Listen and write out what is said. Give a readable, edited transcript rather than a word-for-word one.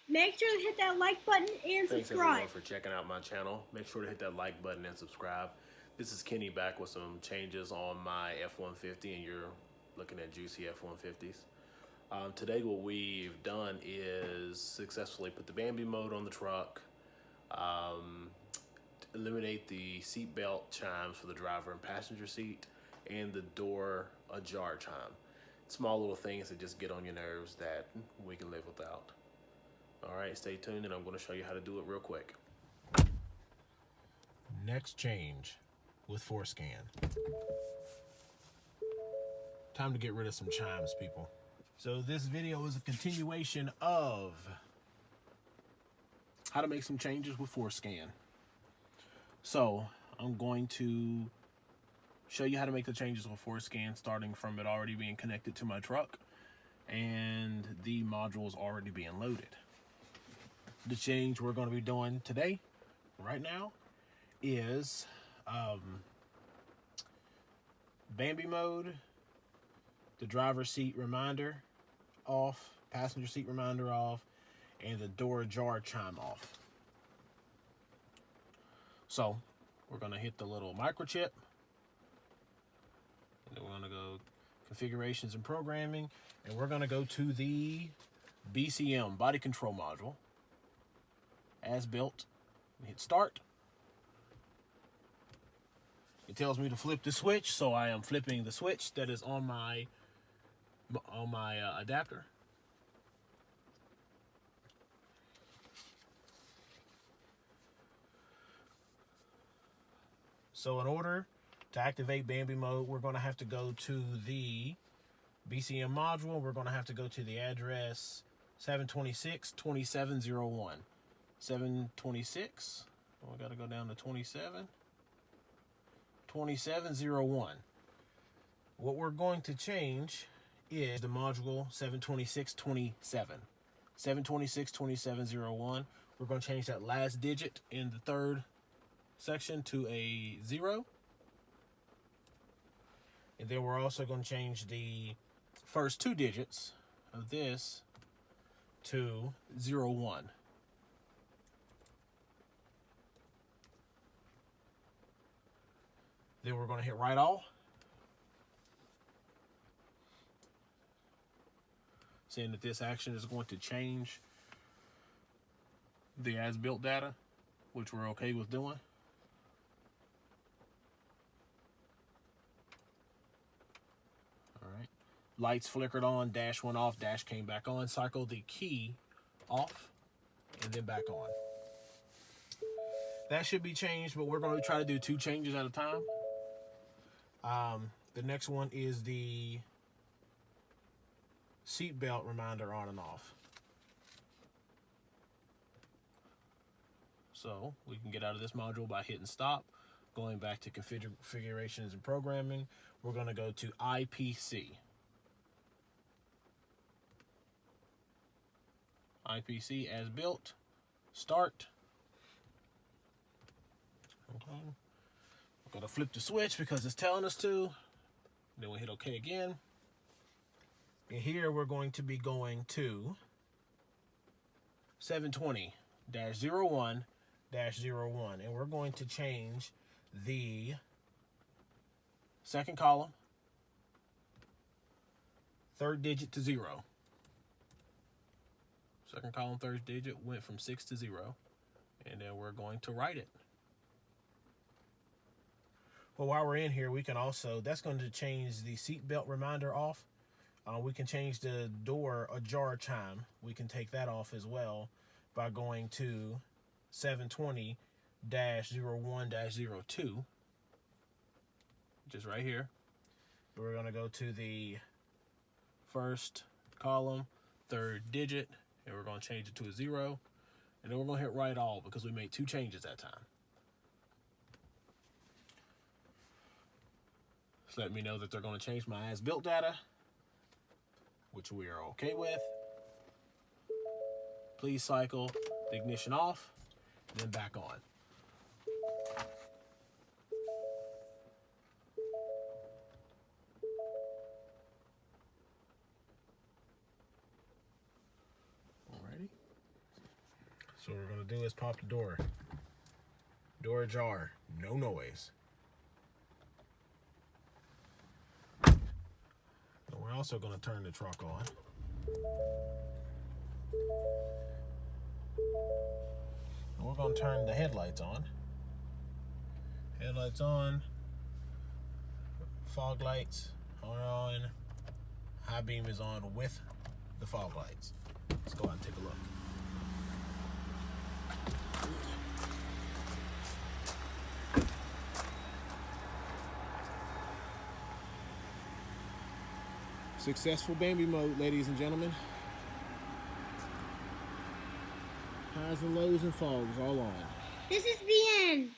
Make sure to hit that like button and Thanks everyone subscribe. for checking out my channel. Make sure to hit that like button and subscribe. This is Kenny back with some changes on my F150, and you're looking at juicy F150s. Today what we've done is successfully put the Bambi mode on the truck, eliminate the seatbelt chimes for the driver and passenger seat, and the door AJAR chime. Small little things that just get on your nerves that we can live without. All right, stay tuned, and I'm going to show you how to do it real quick. Next change with ForSCAN. Time to get rid of some chimes, people. So this video is a continuation of how to make some changes with ForSCAN. So I'm going to show you how to make the changes with ForSCAN, starting from it already being connected to my truck and the modules already being loaded. The change we're going to be doing today, right now, is Bambi mode, the driver's seat reminder off, passenger seat reminder off, and the door AJAR chime off. So we're going to hit the little microchip, and then we're going to go configurations and programming, and we're going to go to the BCM body control module as built. Hit start. It tells me to flip the switch, so I am flipping the switch that is on my adapter. So in order to activate Bambi mode, we're going to have to go to the BCM module. We're going to have to go to the address 726-2701. 726. We got to go down to 2701. What we're going to change is the module 72627. 726-2701. We're going to change that last digit in the third section to a 0. And then we're also going to change the first two digits of this to 01. Then we're going to hit write all. Saying that this action is going to change the as-built data, which we're okay with doing. All right. Lights flickered on, dash went off, dash came back on. Cycle the key off and then back on. That should be changed, but we're going to try to do 2 changes at a time. The next one is the seatbelt reminder on and off. So we can get out of this module by hitting stop, going back to configurations and programming. We're going to go to IPC. IPC as built, start. Okay. We're going to flip the switch because it's telling us to. Then we hit OK again. And here we're going to be going to 720-01-01. And we're going to change the second column, third digit to 0. Second column, third digit went from 6 to 0. And then we're going to write it. Well, while we're in here, we can also, that's going to change the seatbelt reminder off. We can change the door AJAR chime. We can take that off as well by going to 720-01-02, just right here. We're going to go to the first column, third digit, and we're going to change it to a 0. And then we're going to hit write all because we made 2 changes that time. So let me know that they're going to change my as-built data, which we are okay with. Please cycle the ignition off, then back on. Alrighty, So what we're going to do is pop the door. Door ajar, no noise. And we're also going to turn the truck on. And we're going to turn the headlights on. Headlights on. Fog lights are on. High beam is on with the fog lights. Let's go out and take a look. Successful Bambi mode, ladies and gentlemen. Highs and lows and fogs all on. This is the end.